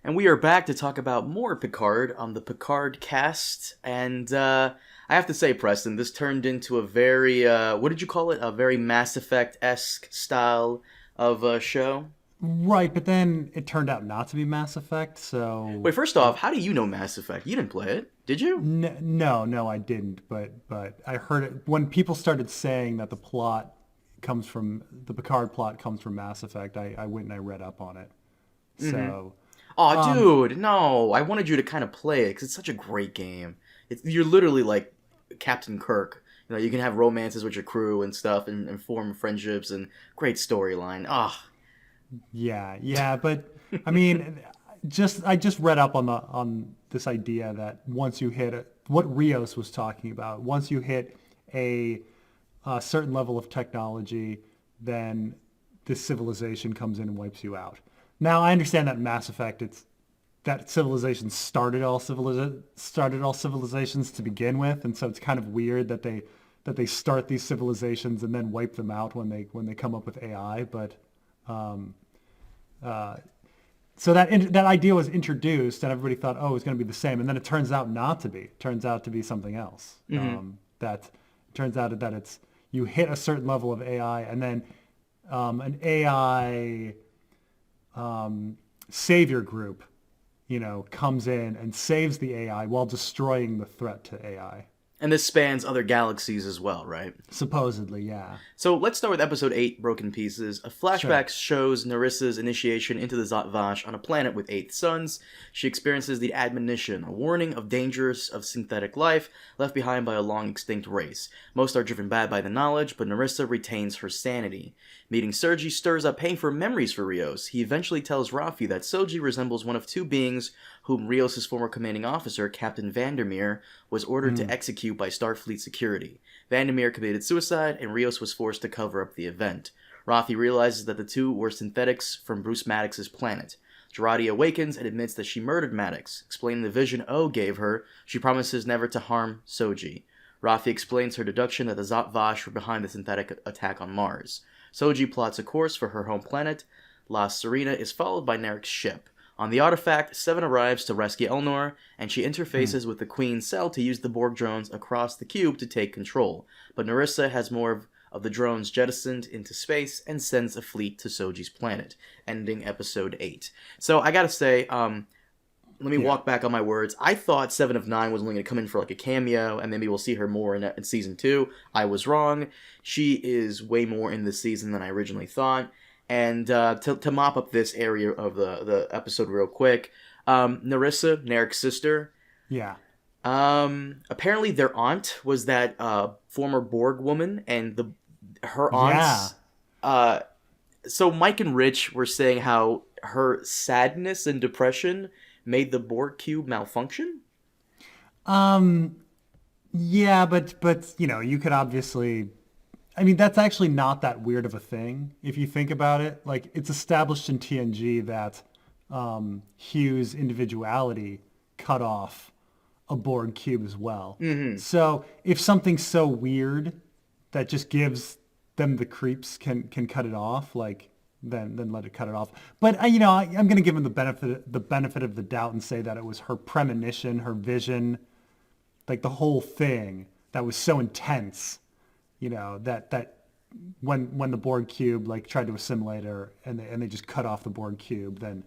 And we are back to talk about more Picard on the Picard-Cast. And I have to say, Preston, this turned into a very, what did you call it? A very Mass Effect-esque style of show. Right, but then it turned out not to be Mass Effect, so Wait, first off, how do you know Mass Effect? You didn't play it, did you? no, I didn't. But I heard it when people started saying that the Picard plot comes from Mass Effect. I went and I read up on it. So, Oh, um, dude, no. I wanted you to kind of play it because it's such a great game. You're literally like Captain Kirk. You can have romances with your crew and stuff and form friendships and great storyline. Ah, yeah, but I mean, I just read up on this idea that once you hit what Rios was talking about, once you hit a certain level of technology, then this civilization comes in and wipes you out. Now, I understand that in Mass Effect, it's that civilization started all civilizations to begin with, and so it's kind of weird that they start these civilizations and then wipe them out when they come up with AI. But so that idea was introduced, and everybody thought, oh, it was going to be the same, and then it turns out not to be. It turns out to be something else. That turns out that it's you hit a certain level of AI, and then an AI savior group, comes in and saves the AI while destroying the threat to AI. and this spans other galaxies as well, right? Supposedly, yeah. So let's start with episode 8, Broken Pieces. A Sure. flashback shows Narissa's initiation into the Zot Vash on a planet with 8 suns. She experiences the admonition, a warning of dangers of synthetic life left behind by a long extinct race. Most are driven bad by the knowledge, but Narissa retains her sanity. Meeting Sergi stirs up painful memories for Rios. He eventually tells Rafi that Soji resembles one of two beings whom Rios' former commanding officer, Captain Vandermeer, was ordered to execute by Starfleet security. Vandermeer committed suicide, and Rios was forced to cover up the event. Rafi realizes that the two were synthetics from Bruce Maddox's planet. Girardi awakens and admits that she murdered Maddox. Explaining the vision O gave her, she promises never to harm Soji. Rafi explains her deduction that the Zot Vash were behind the synthetic attack on Mars. Soji plots a course for her home planet. La Serena is followed by Narek's ship. On the artifact, Seven arrives to rescue Elnor, and she interfaces with the Queen's cell to use the Borg drones across the cube to take control. But Narissa has more of the drones jettisoned into space and sends a fleet to Soji's planet, ending episode 8. So I gotta say, let me walk back on my words. I thought 7 of 9 was only going to come in for like a cameo, and maybe we'll see her more in season 2. I was wrong. She is way more in this season than I originally thought. And to mop up this area of the episode real quick, Narissa, Narek's sister, Yeah. apparently their aunt was that former Borg woman, and her Yeah. aunts. So Mike and Rich were saying how her sadness and depression made the Borg cube malfunction. Yeah, but you could obviously I mean, that's actually not that weird of a thing if you think about it. Like, it's established in TNG that Hugh's individuality cut off a Borg cube as well. So if something so weird that just gives them the creeps can cut it off, like then let it cut it off. But I'm going to give him the benefit of the doubt and say that it was her premonition, her vision, like the whole thing that was so intense. That when the Borg cube like tried to assimilate her and they just cut off the Borg cube, then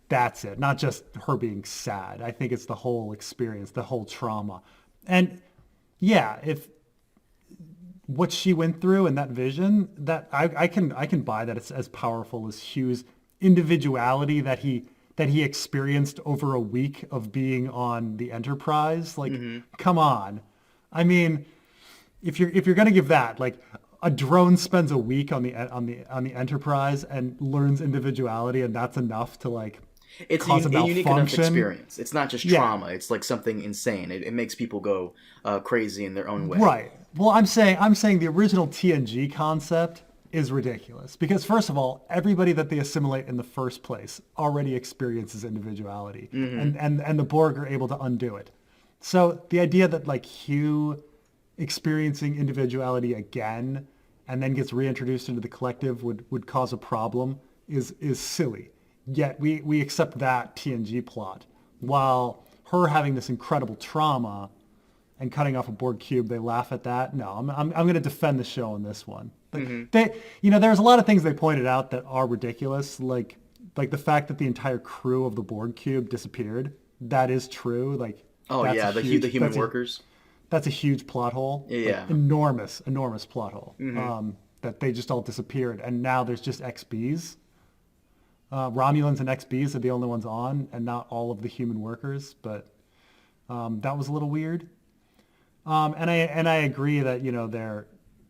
that's it. Not just her being sad. I think it's the whole experience, the whole trauma. And yeah, if what she went through in that vision, that I can buy that it's as powerful as Hugh's individuality that he experienced over a week of being on the Enterprise. Like, come on. I mean, if you're gonna give that, like, a drone spends a week on the Enterprise and learns individuality, and that's enough to like It's cause a a unique enough malfunction. experience. It's not just Yeah, trauma. It's like something insane. It makes people go crazy in their own way. right. Well, I'm saying the original TNG concept is ridiculous because first of all, everybody that they assimilate in the first place already experiences individuality, and the Borg are able to undo it. So the idea that like Hugh experiencing individuality again and then gets reintroduced into the collective would cause a problem is silly. Yet we accept that TNG plot, while her having this incredible trauma and cutting off a Borg cube, they laugh at that. No, I'm going to defend the show on this one. There's a lot of things they pointed out that are ridiculous, like the fact that the entire crew of the Borg cube disappeared. That is true. Like, the human workers. That's a huge plot hole. Yeah. Like, enormous plot hole. Mm-hmm. That they just all disappeared, and now there's just XBs. Romulans and XBs are the only ones on, and not all of the human workers. But that was a little weird. And I agree that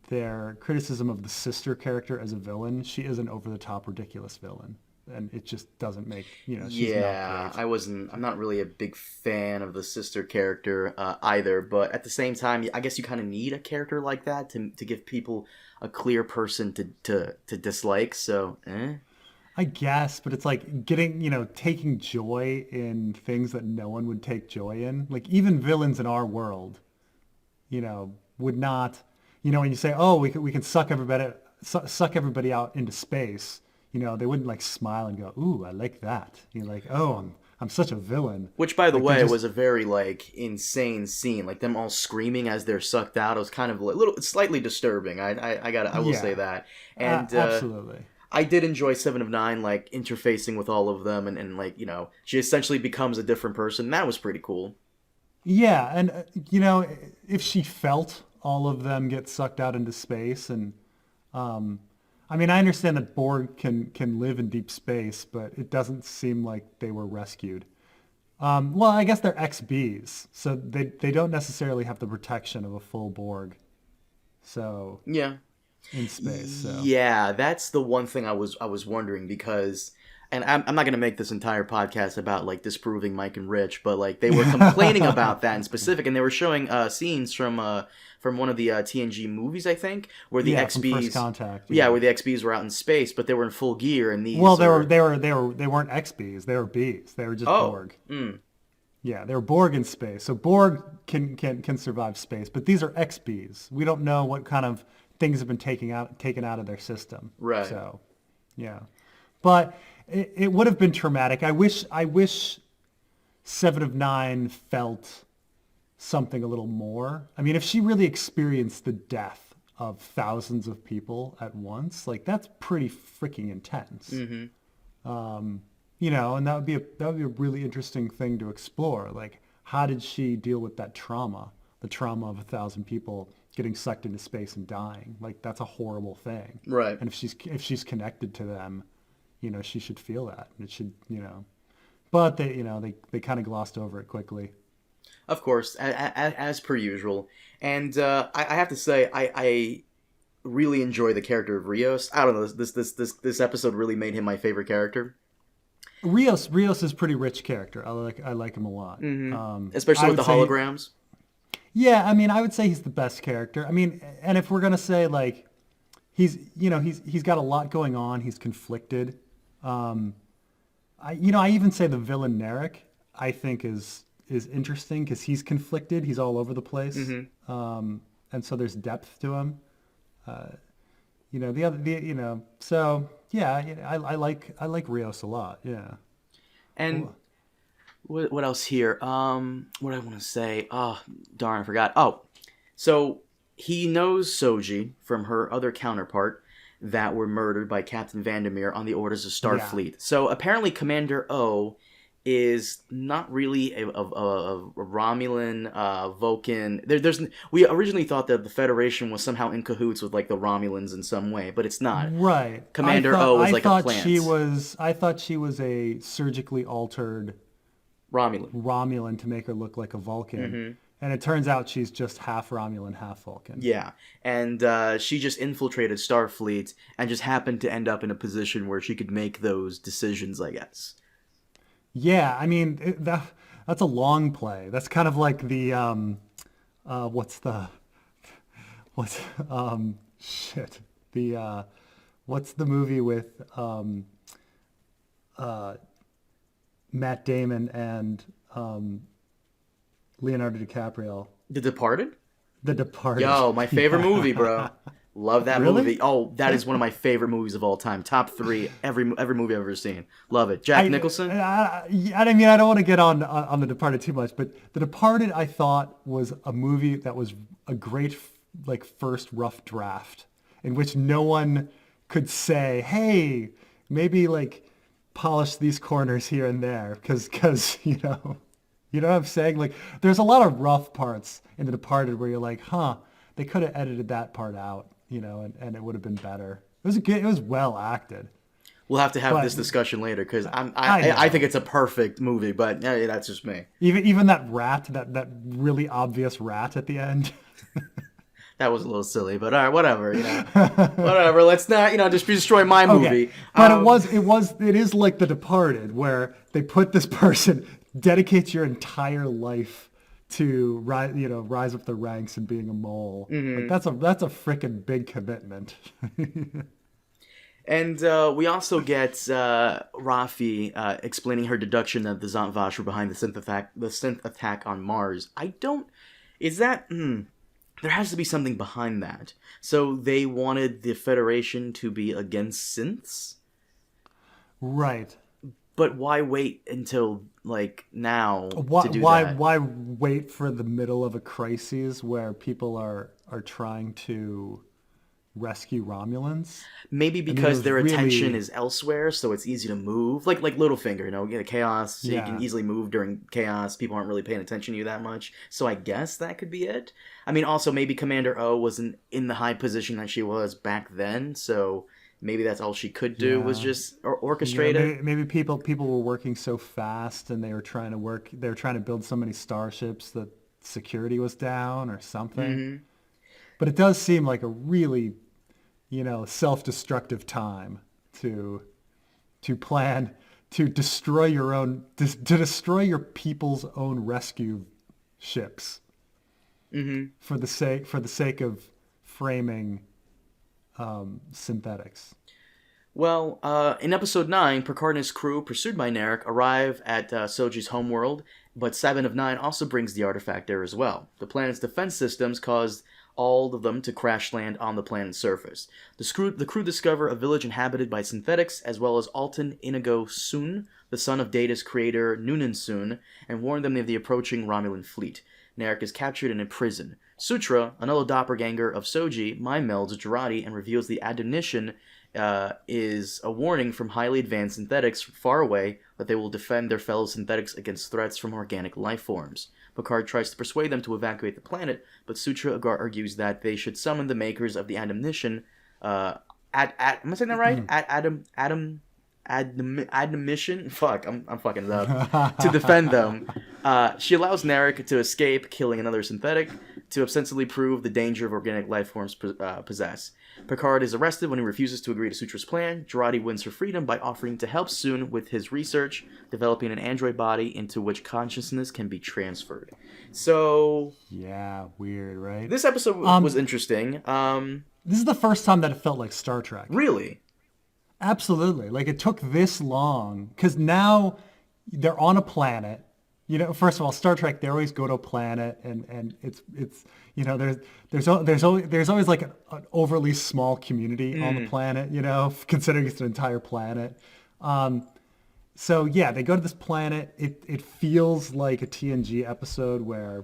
their criticism of the sister character as a villain, she is an over the top ridiculous villain, and it just doesn't make she's not great. I'm not really a big fan of the sister character either, but at the same time, I guess you kind of need a character like that to give people a clear person to dislike. So I guess, but it's like taking joy in things that no one would take joy in. Like, even villains in our world, would not, when you say, oh, we can suck everybody out into space, they wouldn't like smile and go, ooh, I like that. You're like, oh, I'm such a villain. Which, by the way, was a very like insane scene. Like, them all screaming as they're sucked out. It was kind of slightly disturbing. I will say that. And absolutely. I did enjoy Seven of Nine, like, interfacing with all of them, and like, she essentially becomes a different person. That was pretty cool. Yeah, and if she felt all of them get sucked out into space, and I understand that Borg can live in deep space, but it doesn't seem like they were rescued. Well, I guess they're XBs, so they don't necessarily have the protection of a full Borg. So yeah. In space. So. Yeah, that's the one thing I was wondering, because, and I'm not going to make this entire podcast about like disproving Mike and Rich, but like they were complaining about that in specific, and they were showing scenes from one of the TNG movies, I think, where the XBs from First Contact. Yeah, where the XBs were out in space, but they were in full gear, and these. Well, they weren't XBs. They were Bs. They were just Borg. Yeah, they were Borg in space. So Borg can survive space, but these are XBs. We don't know what kind of things have been taken out of their system. Right. So, yeah. But it would have been traumatic. I wish Seven of Nine felt something a little more. If she really experienced the death of thousands of people at once, like, that's pretty freaking intense. Mm-hmm. And that would be a really interesting thing to explore. Like, how did she deal with that trauma? The trauma of 1,000 people getting sucked into space and dying. Like, that's a horrible thing. Right. And if she's connected to them, she should feel that. It should, But they kind of glossed over it quickly. Of course, as per usual. And I have to say, I really enjoy the character of Rios. I don't know, this episode really made him my favorite character. Rios is a pretty rich character. I like him a lot. Mm-hmm. Especially with the holograms. Yeah, I would say he's the best character. And if we're gonna say, like, he's got a lot going on. He's conflicted. I even say the villain Narek, I think is interesting because he's conflicted. He's all over the place. Mm-hmm. And so there's depth to him. So yeah, I like Rios a lot. Yeah. And what else here? What I want to say? Oh, darn, I forgot. Oh, so he knows Soji from her other counterpart that were murdered by Captain Vandermeer on the orders of Starfleet. Yeah. So apparently Commander O is not really a Romulan, Vulcan. We originally thought that the Federation was somehow in cahoots with like the Romulans in some way, but it's not. Right. Commander O is like a plant. I thought she was a surgically altered Romulan to make her look like a Vulcan. Mm-hmm. And it turns out she's just half Romulan, half Vulcan. Yeah, and she just infiltrated Starfleet and just happened to end up in a position where she could make those decisions, I guess. Yeah, that's a long play. That's kind of like the what's the movie with Matt Damon and Leonardo DiCaprio? The Departed? The Departed. Yo, my favorite movie, bro. Love that Really? movie. Oh, that is one of my favorite movies of all time. Top 3, every movie I've ever seen. Love it. Jack Nicholson? I mean, I don't want to get on The Departed too much, but The Departed, I thought, was a movie that was a great, like, first rough draft in which no one could say, hey, maybe, like, polish these corners here and there, because you know what I'm saying? Like, there's a lot of rough parts in The Departed where you're like, they could have edited that part out, and it would have been better. It was well acted. We'll have to have this discussion later because I think it's a perfect movie, but that's just me. Even that rat, that really obvious rat at the end. That was a little silly, but all right, whatever. Whatever. Let's not just destroy my movie. Okay. But it is like The Departed, where they put this person, dedicate your entire life to rise up the ranks and being a mole. Mm-hmm. Like, that's a freaking big commitment. And we also get Rafi explaining her deduction that the Zant Vash were behind the synth attack on Mars. There has to be something behind that. So they wanted the Federation to be against synths? Right. But why wait until, like, now to do that? Why wait for the middle of a crisis where people are trying to rescue Romulans? Maybe because their attention is elsewhere, so it's easy to move. Like Littlefinger, chaos, so you can easily move during chaos. People aren't really paying attention to you that much. So I guess that could be it. I mean, also, maybe Commander O wasn't in the high position that she was back then, so maybe that's all she could do was just orchestrate it. Maybe people were working so fast and they were trying to build so many starships that security was down or something. Mm-hmm. But it does seem like a really, self-destructive time to plan to destroy your people's own rescue ships. Mm-hmm. For the sake of framing synthetics. Well, in episode 9, Picard and his crew, pursued by Narek, arrive at Soji's homeworld, but 7 of 9 also brings the artifact there as well. The planet's defense systems caused all of them to crash land on the planet's surface. The crew discover a village inhabited by synthetics, as well as Altan Inigo Sun, the son of Data's creator Noonan Sun, and warn them of the approaching Romulan fleet. Narek is captured and imprisoned. Sutra, another doppelganger of Soji, mind melds Jurati and reveals the admonition is a warning from highly advanced synthetics far away that they will defend their fellow synthetics against threats from organic life forms. Picard tries to persuade them to evacuate the planet, but Sutra argues that they should summon the makers of the admonition. Am I saying that right? Admonition? Fuck, I'm fucking it up. To defend them. She allows Narek to escape, killing another synthetic, to ostensibly prove the danger of organic life forms possess. Picard is arrested when he refuses to agree to Sutra's plan. Jurati wins her freedom by offering to help Soon with his research, developing an android body into which consciousness can be transferred. So... yeah, weird, right? This episode was interesting. This is the first time that it felt like Star Trek. Really? Absolutely. Like, it took this long, because now they're on a planet. First of all, Star Trek, they always go to a planet, and it's there's always like an overly small community on the planet, considering it's an entire planet. So yeah, they go to this planet. It feels like a TNG episode where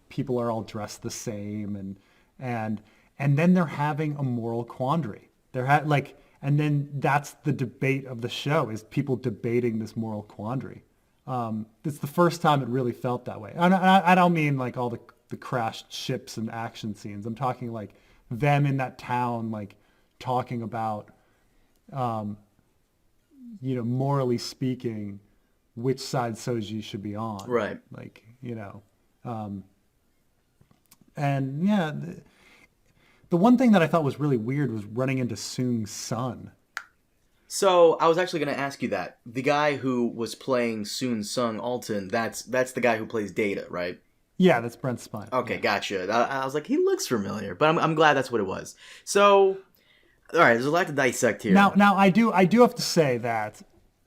people are all dressed the same, and then they're having a moral quandary. And then that's the debate of the show, is people debating this moral quandary. It's the first time it really felt that way. I don't mean like all the crashed ships and action scenes. I'm talking like them in that town, like talking about, morally speaking, which side Soji should be on. Right. Like, and yeah, the one thing that I thought was really weird was running into Soong's son. So, I was actually going to ask you that. The guy who was playing Soon's son, Altan, that's the guy who plays Data, right? Yeah, that's Brent Spine. Okay, gotcha. I was like, he looks familiar, but I'm glad that's what it was. So, all right, there's a lot to dissect here. Now I do have to say that,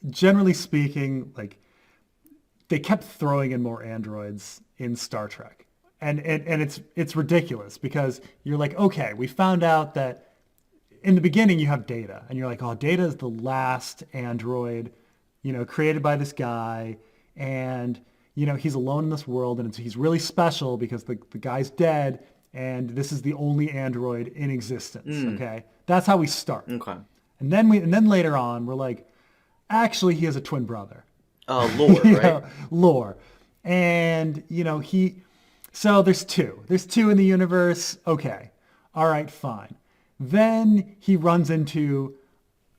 generally speaking, like, they kept throwing in more androids in Star Trek. and it's ridiculous because you're like, okay, we found out that in the beginning you have Data, and you're like, oh, Data is the last android, created by this guy, and he's alone in this world, and he's really special because the guy's dead, and this is the only android in existence. Okay, that's how we start. Okay. And then later on, we're like, actually, he has a twin brother. Lore, right? Lore. And, so there's two. There's two in the universe. Okay. All right, fine. Then he runs into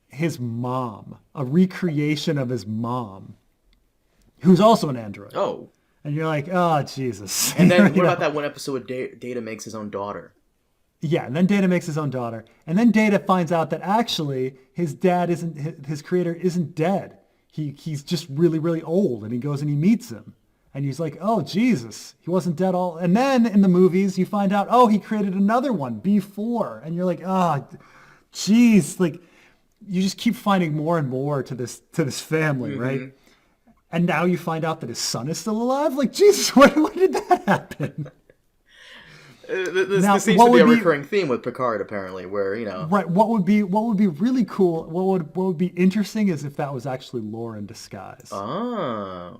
his mom, a recreation of his mom, who's also an android. Oh. And you're like, oh, Jesus. And then what about that one episode where Data makes his own daughter? Yeah, and then Data makes his own daughter. And then Data finds out that actually his creator isn't dead. He's just really, really old, and he goes and he meets him. And he's like, oh, Jesus, he wasn't dead all. And then in the movies, you find out, oh, he created another one, B4. And you're like, oh, geez, like you just keep finding more and more to this family, right? And now you find out that his son is still alive. Like, Jesus, when did that happen? This seems to be a recurring theme with Picard, apparently, where right. What would be really cool? What would be interesting is if that was actually lore in disguise. Oh,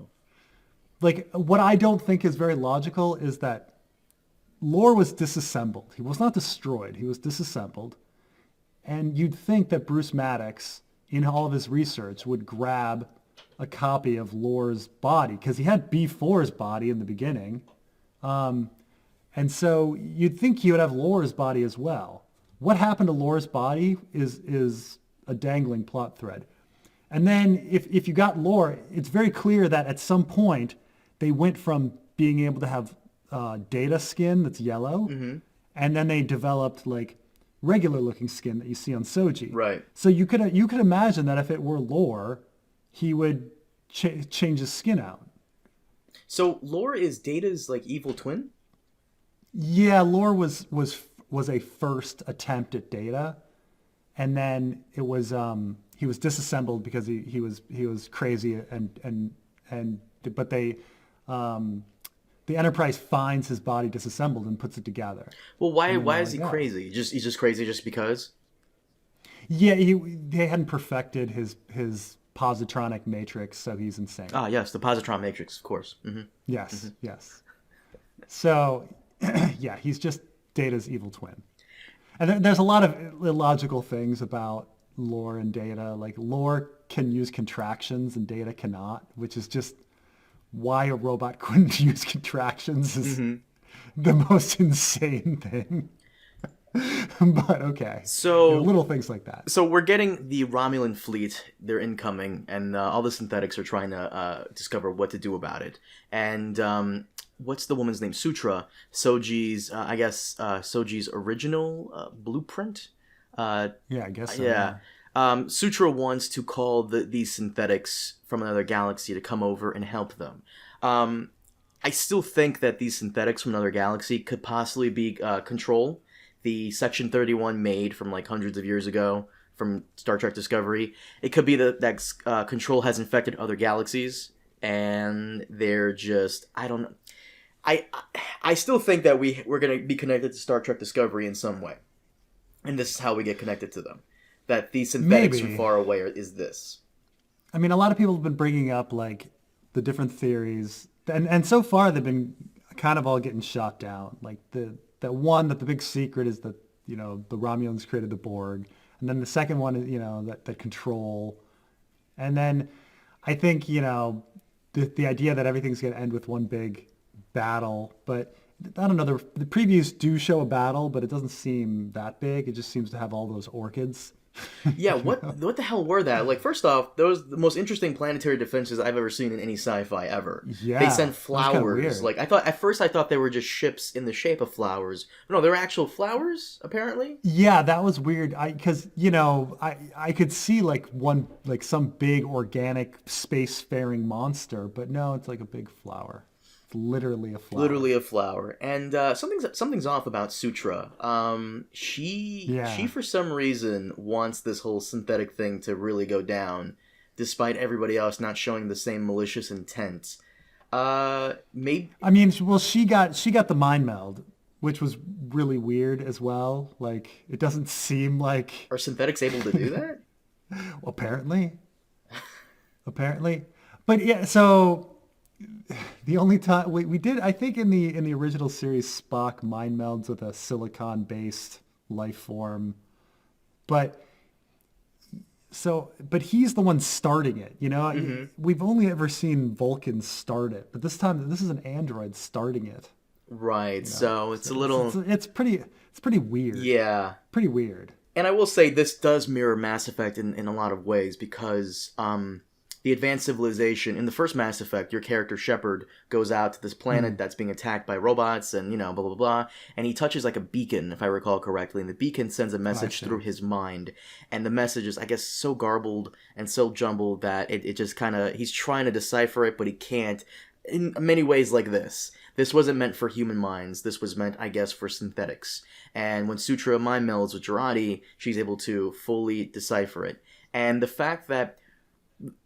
like what I don't think is very logical is that lore was disassembled. He was not destroyed. He was disassembled, and you'd think that Bruce Maddox, in all of his research, would grab a copy of Lore's body because he had B4's body in the beginning. And so you'd think he would have Lore's body as well. What happened to Lore's body is a dangling plot thread. And then if you got Lore, it's very clear that at some point they went from being able to have Data skin that's yellow, and then they developed like regular looking skin that you see on Soji. Right. So you could imagine that if it were Lore, he would change his skin out. So Lore is Data's like evil twin? Yeah, Lore was a first attempt at Data, and then it was he was disassembled because he was crazy but the Enterprise finds his body disassembled and puts it together. Well, why is he crazy? He's just crazy just because? Yeah, they hadn't perfected his positronic matrix, so he's insane. Ah, yes, the positron matrix, of course. Yes, yes. So. Yeah, he's just Data's evil twin. And there's a lot of illogical things about Lore and Data. Like Lore can use contractions and Data cannot, which is just why a robot couldn't use contractions is the most insane thing. But okay. So little things like that. So we're getting the Romulan fleet. They're incoming, and all the synthetics are trying to discover what to do about it. And what's the woman's name? Sutra. Soji's, Soji's original blueprint. Yeah, I guess so. Yeah. Sutra wants to call these synthetics from another galaxy to come over and help them. I still think that these synthetics from another galaxy could possibly be Control, the Section 31 made from like hundreds of years ago from Star Trek Discovery. It could be that Control has infected other galaxies, and they're just, I don't know. I still think that we're going to be connected to Star Trek Discovery in some way. And this is how we get connected to them. That these synthetics from far away is this. I mean, a lot of people have been bringing up like the different theories. And so far they've been kind of all getting shot down. Like the big secret is that, the Romulans created the Borg. And then the second one is, that Control. And then I think, the idea that everything's going to end with one big battle, but I don't know, the previews do show a battle, but it doesn't seem that big. It just seems to have all those orchids. Yeah, what the hell were that? Like, first off, those the most interesting planetary defenses I've ever seen in any sci-fi ever. Yeah, they sent flowers. Like, I thought they were just ships in the shape of flowers. No, they were actual flowers, apparently. Yeah, that was weird. Because I could see like some big organic spacefaring monster, but no, it's like a big flower. It's literally a flower. Literally a flower. And something's off about Sutra. She for some reason wants this whole synthetic thing to really go down, despite everybody else not showing the same malicious intent. Maybe. I mean, well, she got the mind meld, which was really weird as well. Like, it doesn't seem like Are synthetics able to do that? apparently, apparently, but yeah. So the only time we did, I think, in the original series, Spock mind melds with a silicon based life form, but but he's the one starting it. You know, Mm-hmm. we've only ever seen Vulcans start it, but this time this is an android starting it. Right. You know, So it's so a little. it's pretty weird. Yeah. Pretty weird. And I will say this does mirror Mass Effect in a lot of ways because the advanced civilization in the first Mass Effect, your character Shepard goes out to this planet Mm, that's being attacked by robots and blah blah blah, and he touches like a beacon if I recall correctly, and the beacon sends a I message through see. his mind, and the message is I guess so garbled and so jumbled that it just kind of he's trying to decipher it but he can't. In many ways like this wasn't meant for human minds. This was meant, I guess, for synthetics. And when Sutra mind melds with Girardi, she's able to fully decipher it. And the fact that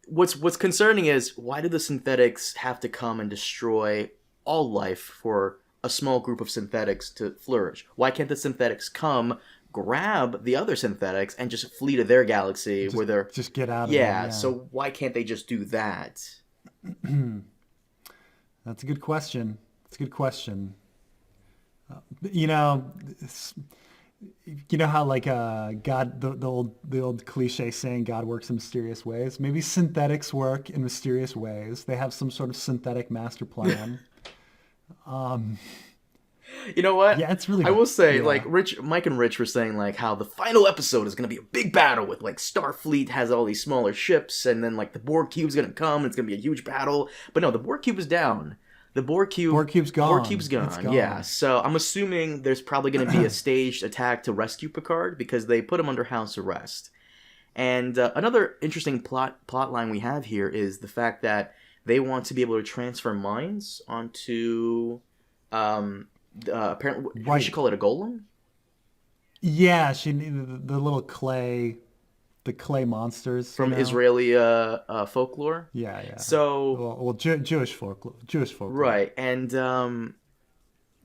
what's concerning is why do the synthetics have to come and destroy all life for a small group of synthetics to flourish? Why can't the synthetics come, grab the other synthetics, and just flee to their galaxy where they're Just get out of there. yeah? Yeah, So why can't they just do that? that's a good question. It's a good question. You know, you know how like God, the old cliche saying, God works in mysterious ways. Maybe synthetics work in mysterious ways. They have some sort of synthetic master plan. You know what? Yeah, it's really I will say, like yeah. Mike and Rich were saying, like how the final episode is gonna be a big battle with like Starfleet has all these smaller ships, and then like the Borg cube's gonna come, and it's gonna be a huge battle. But no, the Borg cube is down. The Borg cube's It's gone. Yeah, gone. so I'm assuming there's probably gonna be a staged attack to rescue Picard because they put him under house arrest. And another interesting plot line we have here is the fact that they want to be able to transfer minds onto apparently we should Right. call it a golem Yeah, she needed the little clay, the clay monsters. You from know. Israeli folklore. Yeah, yeah. So Well, Jewish folklore. Jewish folklore. right, and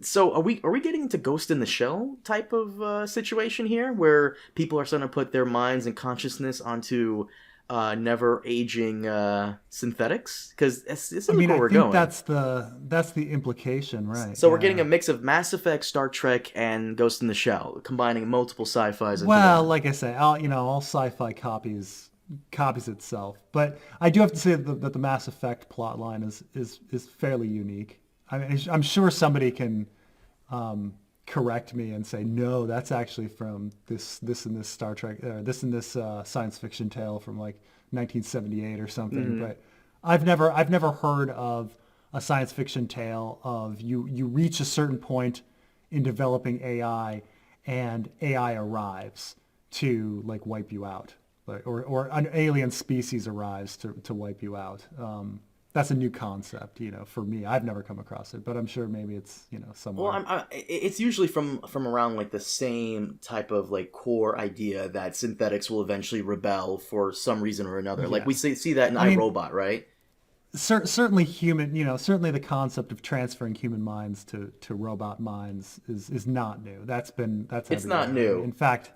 so are we getting into Ghost in the Shell type of situation here, where people are starting to put their minds and consciousness onto never aging synthetics? Because it's I really mean, where I we're think going. that's the implication, right? So we're getting Yeah. a mix of Mass Effect, Star Trek, and Ghost in the Shell, combining multiple sci-fis into Well, one. like I say, all sci-fi copies itself. But I do have to say that the Mass Effect plot line is fairly unique. I mean, I'm sure somebody can correct me and say, no, that's actually from this and this Star Trek, this and this science fiction tale from like 1978 or something. Mm-hmm. But I've never heard of a science fiction tale of you reach a certain point in developing AI and AI arrives to like wipe you out, like, or an alien species arrives to wipe you out. That's a new concept, for me. I've never come across it, but I'm sure maybe it's, Well, somewhere. it's usually from around like the same type of like core idea that synthetics will eventually rebel for some reason or another. Like Yeah. we see that in I mean, iRobot, right? certainly certainly the concept of transferring human minds to robot minds is not new. That's It's not everywhere. I mean, new. in fact,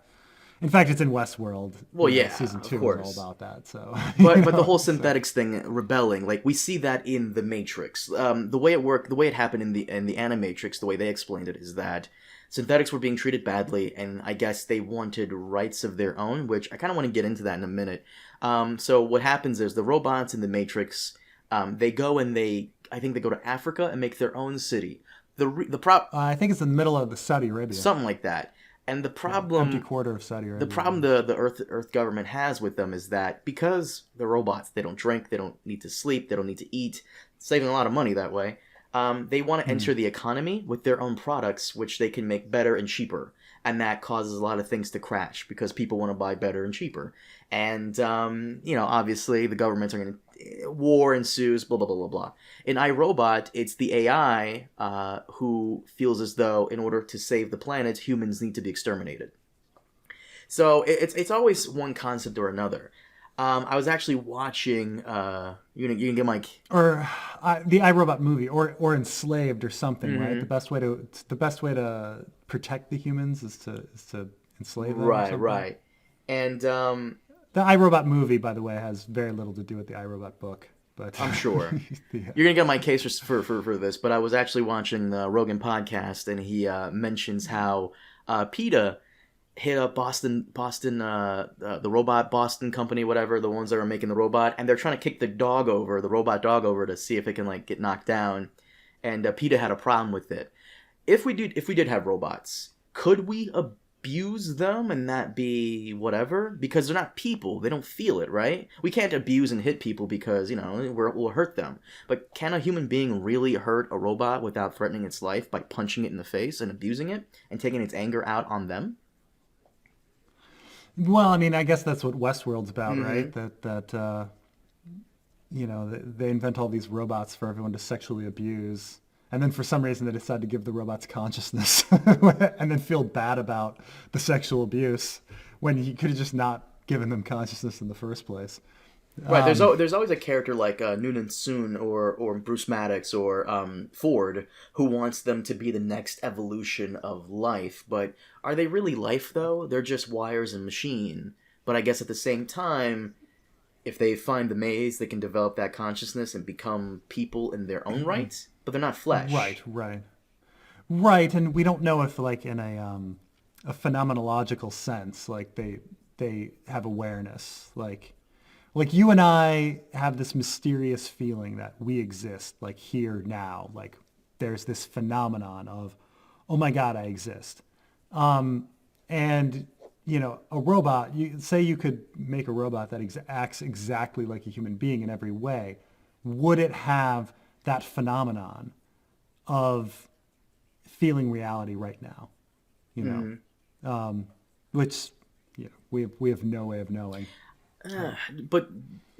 it's in Westworld. Well, yeah, Season of two is all course. about that. So, But the whole so synthetics thing rebelling, like we see that in the Matrix. The way it worked, the way it happened in the Animatrix, the way they explained it is that synthetics were being treated badly, and I guess they wanted rights of their own, which I kind of want to get into that in a minute. So what happens is the robots in the Matrix, they go and I think they go to Africa and make their own city. The prop I think it's in the middle of the Saudi Arabia, something like that, and the empty problem quarter of Saudi the Arabia. problem the Earth government has with them is that because they're robots, they don't drink, they don't need to sleep, they don't need to eat, saving a lot of money that way. They want to enter the economy with their own products, which they can make better and cheaper, and that causes a lot of things to crash because people want to buy better and cheaper. And obviously the governments are going to war ensues, blah blah blah blah blah. In iRobot, it's the AI who feels as though in order to save the planet, humans need to be exterminated. So it's always one concept or another. I was actually watching. You can get my. Or the iRobot movie, or Enslaved or something, right? Mhm. The best way to protect the humans is to enslave them or Right, something. right, and The iRobot movie, by the way, has very little to do with the iRobot book, but I'm sure yeah. you're gonna get my case for this. But I was actually watching the Rogan podcast, and he mentions how PETA hit up Boston, the robot Boston company, whatever, the ones that are making the robot, and they're trying to kick the robot dog over to see if it can like get knocked down. And PETA had a problem with it. If we did have robots, could we abuse them and that be whatever? Because they're not people; they don't feel it, right? We can't abuse and hit people because we'll hurt them. But can a human being really hurt a robot without threatening its life by punching it in the face and abusing it and taking its anger out on them? Well, I mean, I guess that's what Westworld's about, Mm-hmm. right? They invent all these robots for everyone to sexually abuse, and then for some reason they decide to give the robots consciousness, and then feel bad about the sexual abuse when you could have just not given them consciousness in the first place. Right. There's always a character like Noonan Soon or Bruce Maddox or Ford who wants them to be the next evolution of life. But are they really life though? They're just wires and machine. But I guess at the same time, if they find the maze, they can develop that consciousness and become people in their own right. But they're not Right, flesh. right, right, and we don't know if, like, in a phenomenological sense, like they have awareness, like you and I have this mysterious feeling that we exist, like here now, like there's this phenomenon of, oh my God, I exist. And a robot, you say you could make a robot that acts exactly like a human being in every way. Would it have that phenomenon of feeling reality right now? You know, Hmm. which we have no way of knowing. Uh, but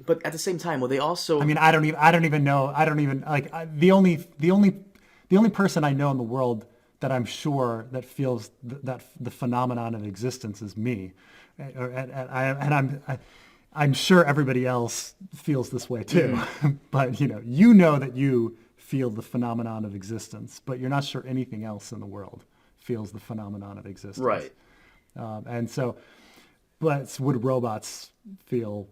but at the same time, well, they I also mean, I don't even know. I don't even like the only person I know in the world that I'm sure that feels that the phenomenon of existence is me, and I'm sure everybody else feels this way too. mhm, But you know that you feel the phenomenon of existence, but you're not sure anything else in the world feels the phenomenon of existence. right. And so, but would robots feel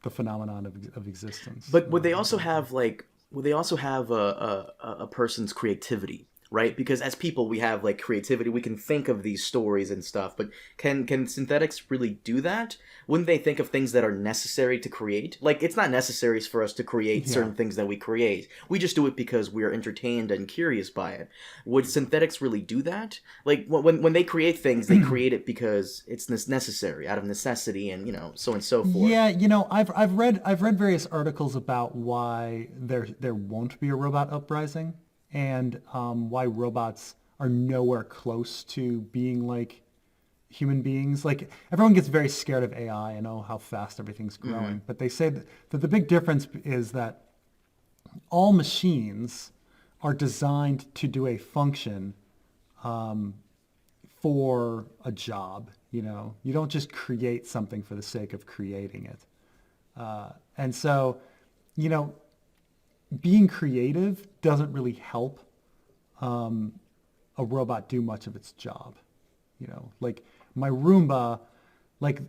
the phenomenon of existence? But would they also have a person's creativity, right? Because as people, we have like creativity. We can think of these stories and stuff. But can synthetics really do that? Wouldn't they think of things that are necessary to create? Like it's not necessary for us to create Yeah. certain things that we create. We just do it because we're entertained and curious by it. Would synthetics really do that? Like when they create things, they create it because it's necessary, out of necessity, and so on and so forth. Yeah, I've read various articles about why there won't be a robot uprising, and why robots are nowhere close to being like human beings. Like everyone gets very scared of AI and how fast everything's Mm-hmm. growing, but they say that the big difference is that all machines are designed to do a function for a job. You don't just create something for the sake of creating it. And so, you know, being creative doesn't really help a robot do much of its job. Like my Roomba, like,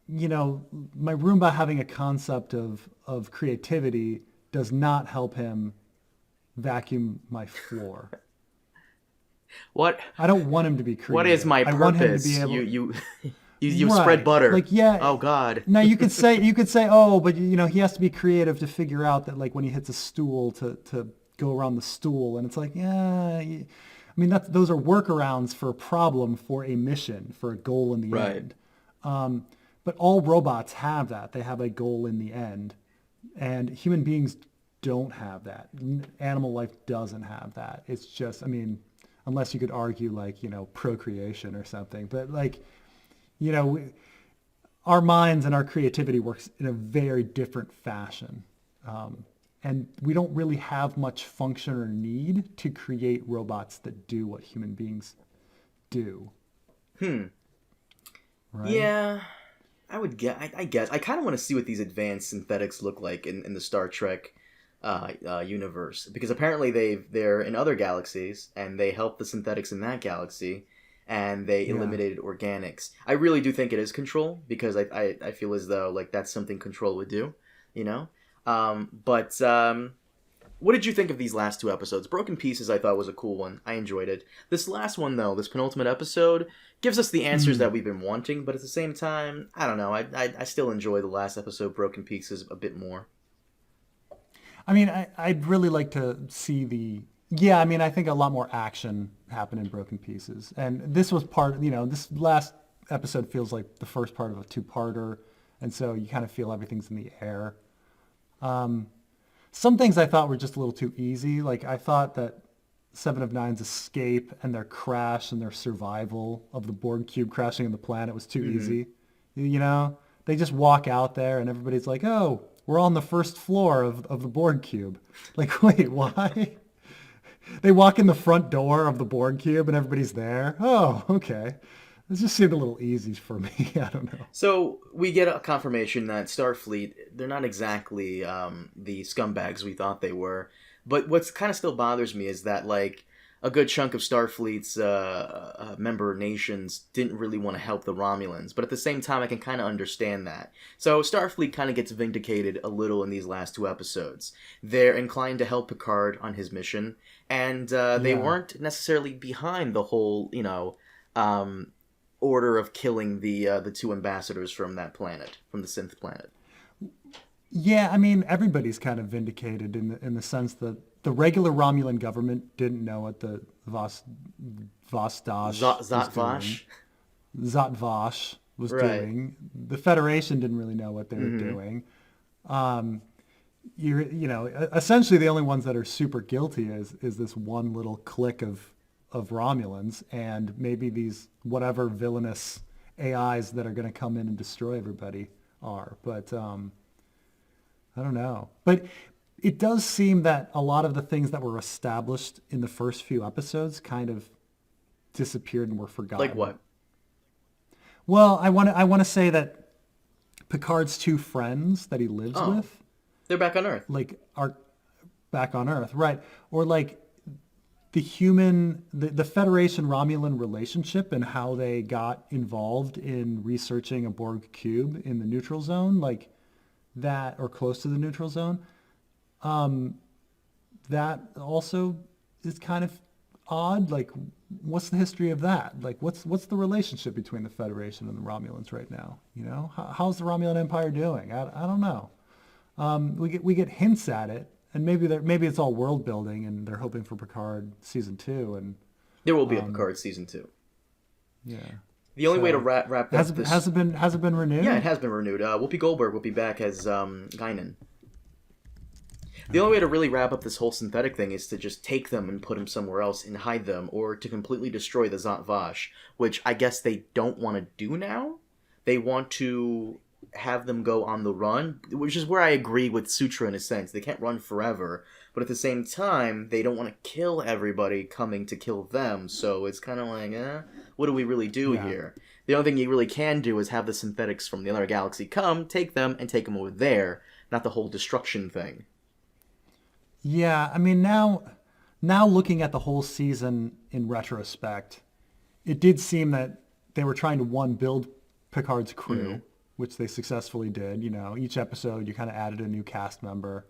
my Roomba having a concept of creativity does not help him vacuum my floor. What I don't want him to be what is creative. my I want him to be purpose? able. You spread Right. butter. Like, yeah. Oh God. Now you could say, oh, but he has to be creative to figure out that, like, when he hits a stool to go around the stool, and it's like, yeah. I mean, those are workarounds for a problem, for a mission, for a goal in the Right. end. But all robots have that. They have a goal in the end, and human beings don't have that. Animal life doesn't have that. It's just, I mean, unless you could argue, like, procreation or something, but, like, you know, we, our minds and our creativity works in a very different fashion. And we don't really have much function or need to create robots that do what human beings do, Hmm. right? Yeah. I guess I kind of want to see what these advanced synthetics look like in the Star Trek universe, because apparently they're in other galaxies and they help the synthetics in that galaxy, and they Yeah. eliminated organics. I really do think it is Control, because I feel as though like that's something Control would do, you know. But what did you think of these last two episodes? Broken Pieces, I thought was a cool one. I enjoyed it. This last one, though, this penultimate episode, gives us the answers that we've been wanting, but at the same time, I don't know. I still enjoy the last episode, Broken Pieces, a bit more. I mean, I'd really like to see the. Yeah, I mean, I think a lot more action happened in Broken Pieces, and this was part. This last episode feels like the first part of a two-parter, and so you kind of feel everything's in the air. Some things I thought were just a little too easy. Like I thought that Seven of Nine's escape and their crash and their survival of the Borg cube crashing on the planet was too easy. They just walk out there and everybody's like, "Oh, we're on the first floor of the Borg cube." Like, wait, why? They walk in the front door of the Borg cube and everybody's there. Oh, okay. This just seemed a little easy for me. I don't know. So we get a confirmation that Starfleet, they're not exactly the scumbags we thought they were. But what's kind of still bothers me is that like a good chunk of Starfleet's member nations didn't really want to help the Romulans. But at the same time, I can kind of understand that. So Starfleet kind of gets vindicated a little in these last two episodes. They're inclined to help Picard on his mission, and they weren't necessarily behind the whole, order of killing the two ambassadors from that planet, from the synth planet. Yeah, I mean, everybody's kind of vindicated in the sense that the regular Romulan government didn't know what the Vostosh Zotvash? Zotvash was Right. doing. The Federation didn't really know what they were doing. Essentially the only ones that are super guilty is this one little clique of Romulans and maybe these whatever villainous AIs that are going to come in and destroy everybody are. But I don't know. But it does seem that a lot of the things that were established in the first few episodes kind of disappeared and were forgotten. Like what? Well, I want to say that Picard's two friends that he lives with, They're back on Earth. like, are back on Earth, right? Or like the Federation Romulan relationship and how they got involved in researching a Borg cube in the neutral zone, like that, or close to the neutral zone. That also is kind of odd. Like, what's the history of that? Like, what's the relationship between the Federation and the Romulans right now? How's the Romulan Empire doing? I don't know. We get hints at it, and maybe it's all world building, and they're hoping for Picard season 2, and There will be a Picard season 2. yeah. The only way to wrap up Has this... it been renewed? Yeah, it has been renewed. Whoopi Goldberg will be back as Guinan. The only way to really wrap up this whole synthetic thing is to just take them and put them somewhere else and hide them, or to completely destroy the Zot Vash, which I guess they don't want to do now. They want to have them go on the run, which is where I agree with Sutra in a sense. They can't run forever, but at the same time, they don't want to kill everybody coming to kill them, so it's kind of like, what do we really do here? The only thing you really can do is have the synthetics from the other galaxy come, take them, and take them over there, not the whole destruction thing. Yeah, I mean, now looking at the whole season in retrospect, it did seem that they were trying to build Picard's crew, which they successfully did. Each episode you kind of added a new cast member,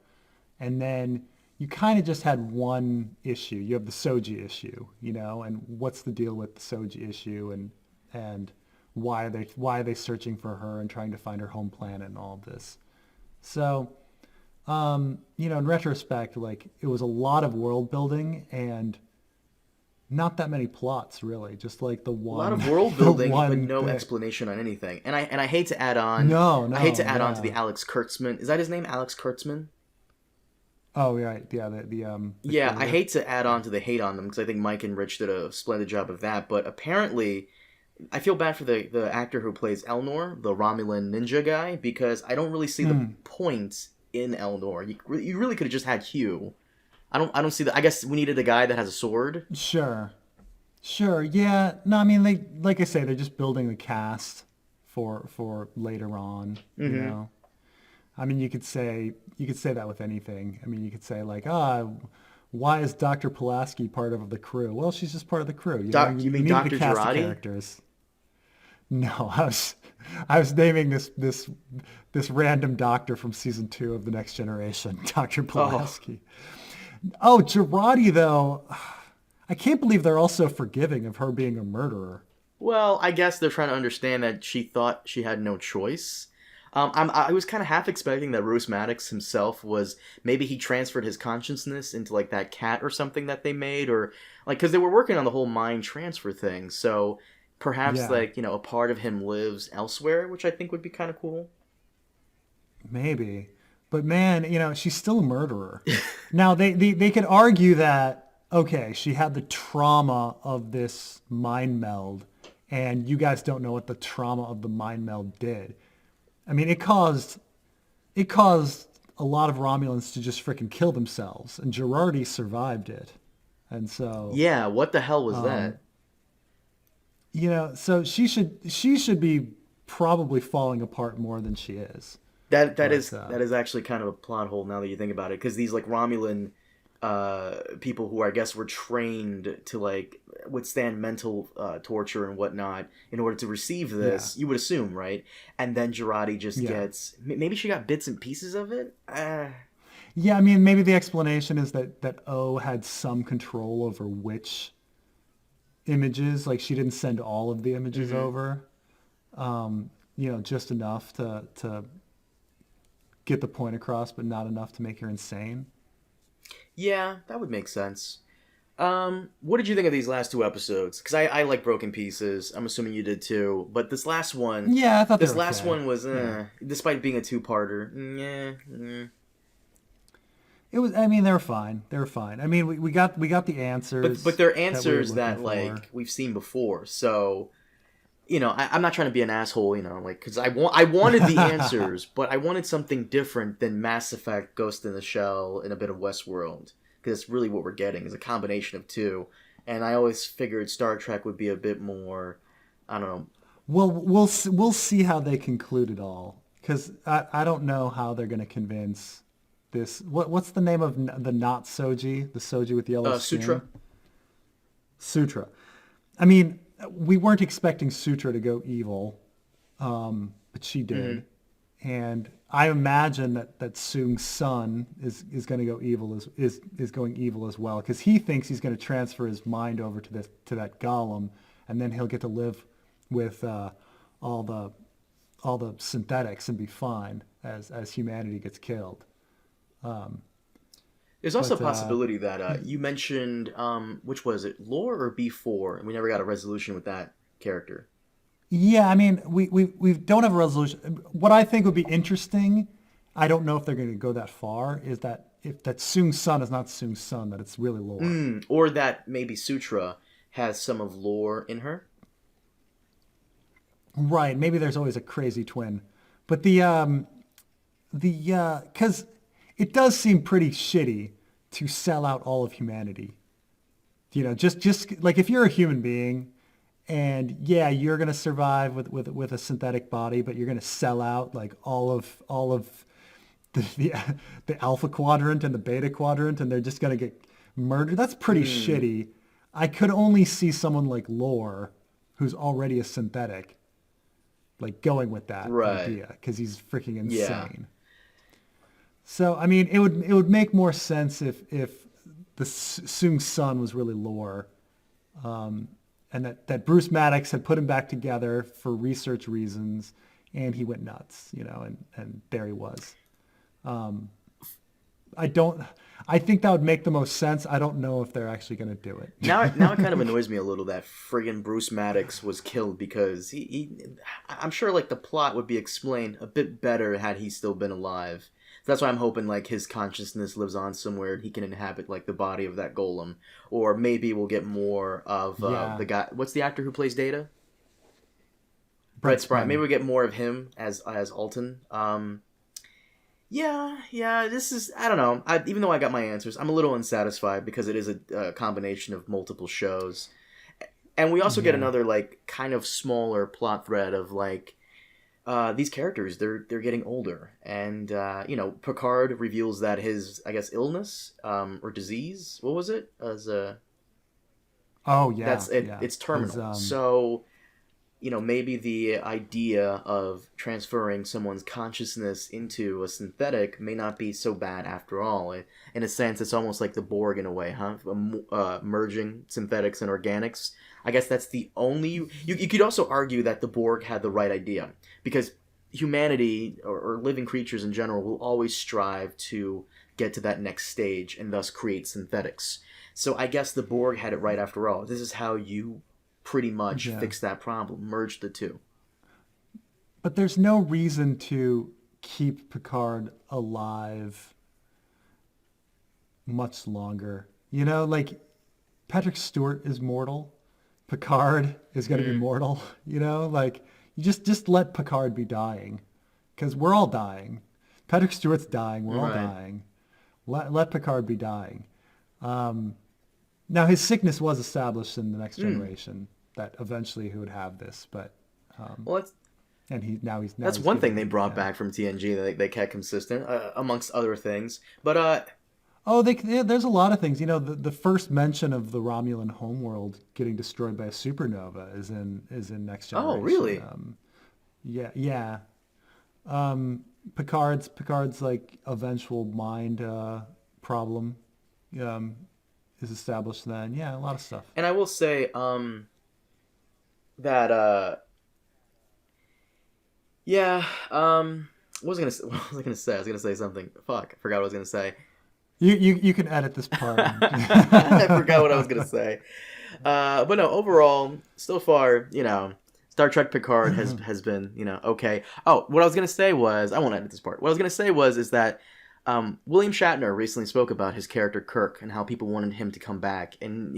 and then you kind of just had one issue. You have the Soji issue, and what's the deal with the Soji issue, and why are they searching for her and trying to find her home planet and all of this. So, in retrospect, like, it was a lot of world building and not that many plots, really. Just like the one. A lot of world building, but no bit. explanation on anything. And I hate to add on. No, I hate to add on to the Alex Kurtzman. Is that his name, Alex Kurtzman? Oh, right. Yeah, Yeah, I hate to add on to the hate on them because I think Mike and Rich did a splendid job of that. But apparently, I feel bad for the actor who plays Elnor, the Romulan ninja guy, because I don't really see the point in Elnor. You really could have just had Hugh. I don't see that. I guess we needed a guy that has a sword. Sure. Yeah. No, I mean, like I say, they're just building the cast for later on. You Mm-hmm. know, I mean, you could say that with anything. I mean, you could say like, why is Dr. Pulaski part of the crew? Well, she's just part of the crew. You know, You you mean needed to Dr. cast the Girardi? characters. No, I was naming this random doctor from season 2 of The Next Generation, Dr. Oh, Pulaski. Oh, Girardi though, I can't believe they're also forgiving of her being a murderer. well, I guess they're trying to understand that she thought she had no choice. I was kind of half expecting that Bruce Maddox himself was maybe he transferred his consciousness into like that cat or something that they made, or like because they were working on the whole mind transfer thing. So perhaps Yeah, like a part of him lives elsewhere, which I think would be kind of cool. maybe. But man, she's still a murderer. Now they could argue that okay, she had the trauma of this mind meld, and you guys don't know what the trauma of the mind meld did. I mean, it caused a lot of Romulans to just freaking kill themselves, and Girardi survived it. And so, Yeah, what the hell was um, that? so she should be probably falling apart more than she is. But That is actually kind of a plot hole now that you think about it, because these like Romulan people who I guess were trained to like withstand mental torture and whatnot in order to receive yeah, this, you would assume, right? And then Girardi just yeah, gets maybe she got bits and pieces of it. yeah. I mean, maybe the explanation is that O had some control over which images. Like she didn't send all of the images Hmm. over. Just enough to get the point across, but not enough to make her insane. Yeah, that would make sense. What did you think of these last two episodes? Because I like Broken Pieces. I'm assuming you did too. But Yeah, I thought they this were last okay. one was, Yeah. despite being a two-parter, yeah. It was. I mean, they were fine. They were fine. I mean, we got the But answers they're that we were answers looking that for. like we've seen before. So I'm not trying to be an asshole, like because I wanted the answers, but I wanted something different than Mass Effect, Ghost in the Shell, and a bit of Westworld, because it's really what we're getting is a combination of two. And I always figured Star Trek would be a bit more, I don't know. Well, we'll see how they conclude it all, because I don't know how they're going to convince this. What's the name of the not Soji? The Soji with yellow Sutra. skin? Sutra. I mean, we weren't expecting Sutra to go evil, but she Hmm. did. And I imagine that Soong's son is going to go evil is going evil as well, because he thinks he's going to transfer his mind over to that golem, and then he'll get to live with all the all the synthetics and be fine as humanity gets killed. There's also a But possibility that you mentioned, which was it, Lore or B4, and we never got a resolution with that character. yeah, I mean, we don't have a resolution. What I think would be interesting, I don't know if they're going to go that far, is that if that Soong's son is not Soong's son, that it's really Lore. Or that maybe Sutra has some of Lore in her. Right. Maybe there's always a crazy twin. But because it does seem pretty shitty to sell out all of humanity. Just like if you're a human being and yeah, you're going to survive with a synthetic body, but you're going to sell out like all of the the alpha quadrant and the beta quadrant, and they're just going to get murdered. That's pretty Hmm. shitty. I could only see someone like Lore, who's already a synthetic, like going with that Right. idea because he's freaking Yeah. insane. So I mean, it would make more sense if the Soong's son was really Lore, and that Bruce Maddox had put him back together for research reasons, and he went nuts, and there he was. I don't. I think that would make the most sense. I don't know if they're actually going to do Now it kind of it. annoys me a little that friggin' Bruce Maddox was killed because I'm sure like the plot would be explained a bit better had he still been alive. That's why I'm hoping like his consciousness lives on somewhere and he can inhabit like the body of that golem, or maybe we'll get more of Yeah, the guy. What's the actor who plays Data? Brett Brent Spiner. Maybe Spiner. we get more of him as Alton. Yeah, yeah. This is I don't know. Even though I got my answers, I'm a little unsatisfied because it is a combination of multiple shows, and we also get Yeah. another like kind of smaller plot thread of like these characters, they're getting older, and Picard reveals that his, I guess, illness or disease, what was it? As Oh yeah, that's it. yeah. It's His terminal. So maybe the idea of transferring someone's consciousness into a synthetic may not be so bad after all. In a sense, it's almost like the Borg in a way, huh? Merging synthetics and organics. I guess that's the only... You could also argue that the Borg had the right idea, because humanity, or living creatures in general, will always strive to get to that next stage and thus create synthetics. So I guess the Borg had it right after all. This is how you pretty much fix that problem. Merge the two. But there's no reason to keep Picard alive much longer. Like Patrick Stewart is mortal. Picard is going to be mortal. Like you just let Picard be dying, because we're all dying. Patrick Stewart's dying. We're all dying. Let Picard be dying. Now his sickness was established in the Next Generation that eventually he would have this, but that's one thing they brought back from TNG that they kept consistent, amongst other things. But there's a lot of things. The first mention of the Romulan homeworld getting destroyed by a supernova is in Next Generation. Oh, really? Yeah. Picard's like eventual mind problem is established then. Yeah, a lot of stuff. And I will say that what was I gonna say? I was gonna say something. Fuck, I forgot what I was gonna say. You can edit this part. I forgot what I was gonna say. But no, overall, so far, Star Trek Picard has been, okay. Oh, what I was gonna say was, I won't edit this part. What I was gonna say is that William Shatner recently spoke about his character Kirk and how people wanted him to come back, and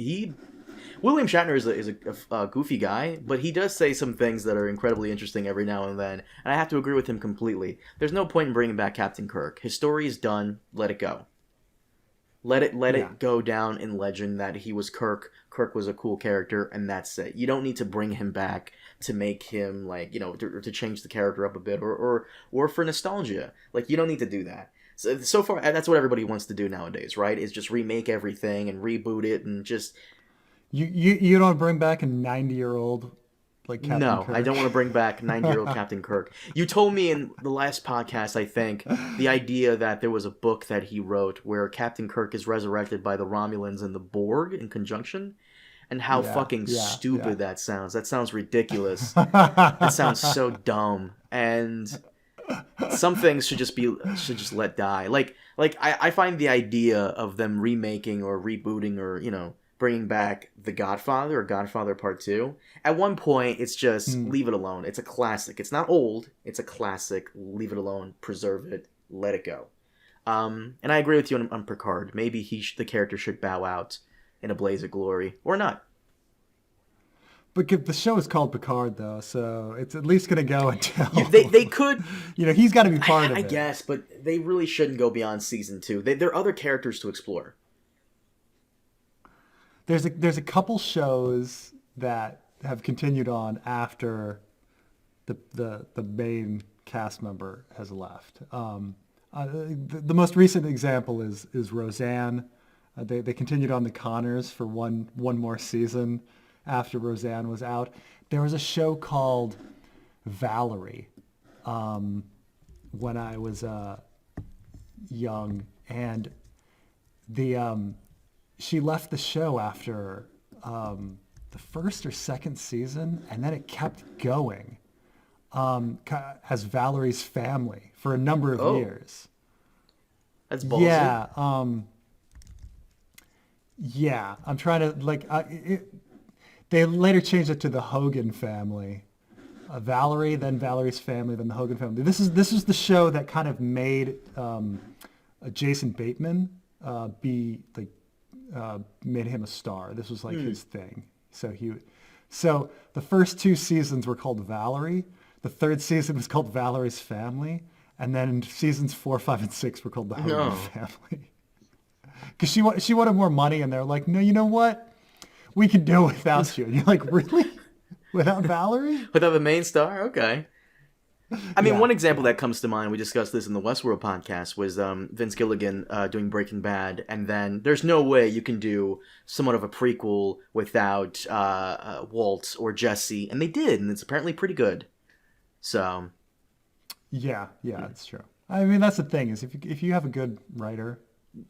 William Shatner is a goofy guy, but he does say some things that are incredibly interesting every now and then, and I have to agree with him completely. There's no point in bringing back Captain Kirk. His story is done. Let it go. Let it go down in legend that he was Kirk. Kirk was a cool character, and that's it. You don't need to bring him back to make him to change the character up a bit, or for nostalgia. You don't need to do that. So far, that's what everybody wants to do nowadays, right? Is just remake everything and reboot it and just... You don't bring back a 90-year-old like Captain Kirk? No, I don't want to bring back 90-year-old Captain Kirk. You told me in the last podcast, I think, the idea that there was a book that he wrote where Captain Kirk is resurrected by the Romulans and the Borg in conjunction, and how fucking stupid that sounds. That sounds ridiculous. That sounds so dumb. And... some things should just let die. I find the idea of them remaking or rebooting or bringing back The Godfather or Godfather Part 2. At one point, it's just leave it alone. It's a classic. It's not old. It's a classic. Leave it alone. Preserve it. Let it go. And I agree with you on Picard. Maybe the character should bow out in a blaze of glory or not. But the show is called Picard, though, so it's at least going to go until... They could... he's got to be part of it. I guess, but they really shouldn't go beyond Season 2. There are other characters to explore. There's a couple shows that have continued on after the main cast member has left. The most recent example is Roseanne. They continued on the Connors for one more season after Roseanne was out. There was a show called Valerie when I was young, and she left the show after the first or second season, and then it kept going as Valerie's family for a number of years. That's ballsy. Yeah. I'm trying to they later changed it to the Hogan family. Valerie, then Valerie's family, then the Hogan family. This is the show that kind of made Jason Bateman made him a star. This was his thing. So the first two seasons were called Valerie. The third season was called Valerie's Family, and then seasons 4, 5, and 6 were called the Hogan Family. Because she wanted more money, and they're like, no, you know what? We can do it without you. And you're like, really? Without Valerie? Without the main star? Okay. I mean, Yeah, one example that comes to mind, we discussed this in the Westworld podcast, was Vince Gilligan doing Breaking Bad, and then there's no way you can do somewhat of a prequel without Walt or Jesse, and they did, and it's apparently pretty good. So, yeah, it's true. I mean, that's the thing is if you have a good writer,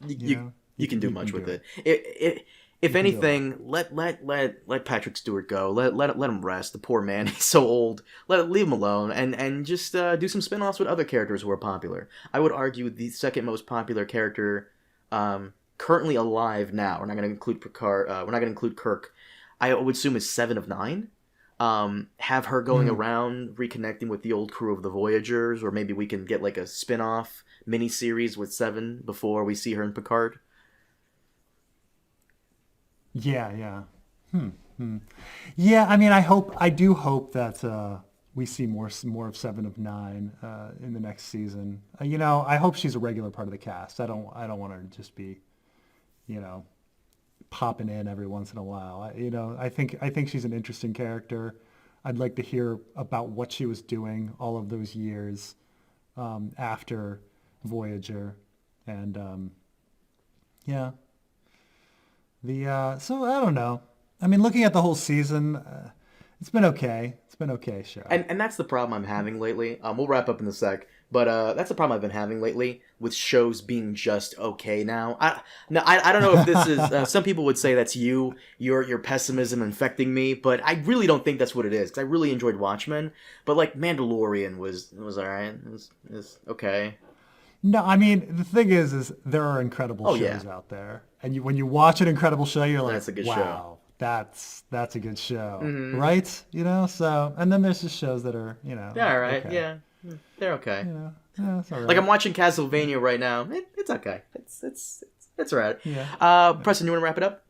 you can do much can with do it. If can do a anything, let Patrick Stewart go. Let him rest. The poor man, he's so old. Leave him alone, and just do some spin-offs with other characters who are popular. I would argue the second most popular character currently alive now. We're not going to include Picard. We're not going to include Kirk. I would assume is Seven of Nine. Have her going around reconnecting with the old crew of the Voyagers, or maybe we can get like a spin-off miniseries with Seven before we see her in Picard. Yeah. Yeah, I mean, I do hope that we see more of Seven of Nine in the next season. I hope she's a regular part of the cast. I don't want her to just be, popping in every once in a while. I think she's an interesting character. I'd like to hear about what she was doing all of those years after Voyager, and yeah. So I don't know. I mean, looking at the whole season, it's been okay. It's been okay show. And that's the problem I'm having lately. We'll wrap up in a sec, but that's the problem I've been having lately with shows being just okay now. I don't know if this is. Some people would say that's your pessimism infecting me, but I really don't think that's what it is. Because I really enjoyed Watchmen, but like Mandalorian was alright. It was okay. No, I mean the thing is there are incredible shows out there, and when you watch an incredible show, you're like, that's a good wow, show. That's a good show, right? So, and then there's just shows that are, Yeah, all right, okay. Yeah, they're okay. Yeah, it's all right. Like I'm watching Castlevania right now. It's okay. It's all right. Yeah. Preston, you want to wrap it up?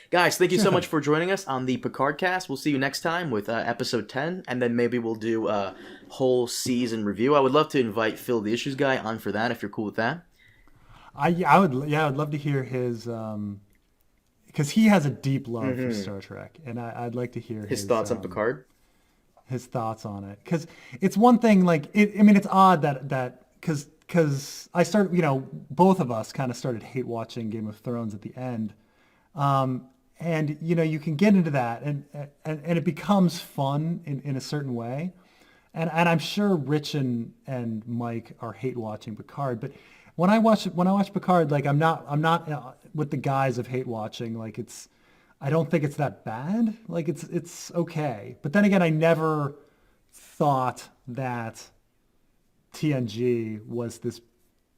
Guys, thank you so much for joining us on the Picard-Cast. We'll see you next time with episode 10, and then maybe we'll do a whole season review. I would love to invite Phil, the Issues Guy, on for that, if you're cool with that. I would love to hear his, because he has a deep love for Star Trek, and I'd like to hear his thoughts on Picard. His thoughts on it, because it's one thing. Like I mean, it's odd that because I started, both of us kind of started hate watching Game of Thrones at the end. And you can get into that and it becomes fun in a certain way. And I'm sure Rich and Mike are hate watching Picard, but when I watch Picard, like I'm not with the guise of hate watching. Like I don't think it's that bad. Like it's okay. But then again, I never thought that TNG was this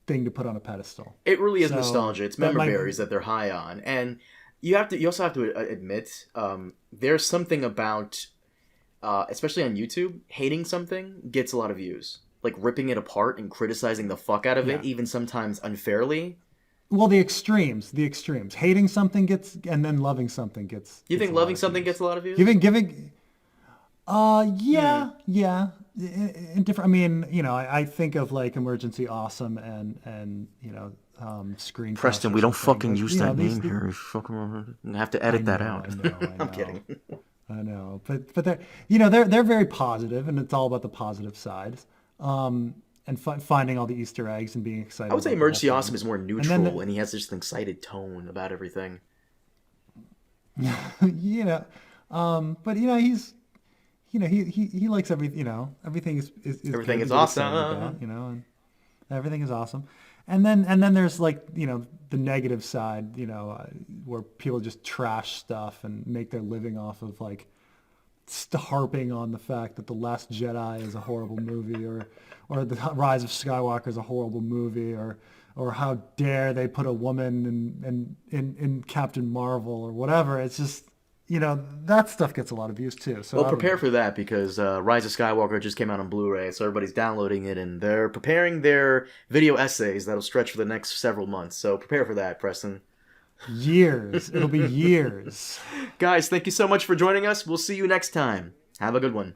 thing to put on a pedestal. It really is nostalgia. It's memory berries that they're high on, and you also have to admit there's something about, especially on YouTube, hating something gets a lot of views. Like ripping it apart and criticizing the fuck out of it, even sometimes unfairly. Well, the extremes. Hating something gets, and then loving something gets. You think loving something gets a lot of views? Giving. Yeah. In different. I mean, I think of like Emergency Awesome and Screen. Preston, we don't fucking use that name here. You fucking have to edit that out. I know. I'm kidding. I know, but they're very positive, and it's all about the positive side. And finding all the Easter eggs and being excited. I would say Emergency Awesome is more neutral, and he has just an excited tone about everything. But he's he likes everything is everything is awesome. And everything is awesome. And then there's like the negative side, where people just trash stuff and make their living off of like harping on the fact that The Last Jedi is a horrible movie, or The Rise of Skywalker is a horrible movie, or how dare they put a woman in Captain Marvel or whatever. It's just that stuff gets a lot of views too. So prepare for that, because Rise of Skywalker just came out on Blu-ray, so everybody's downloading it and they're preparing their video essays that'll stretch for the next several months. So prepare for that, Preston. Years. It'll be years. Guys, thank you so much for joining us. We'll see you next time. Have a good one.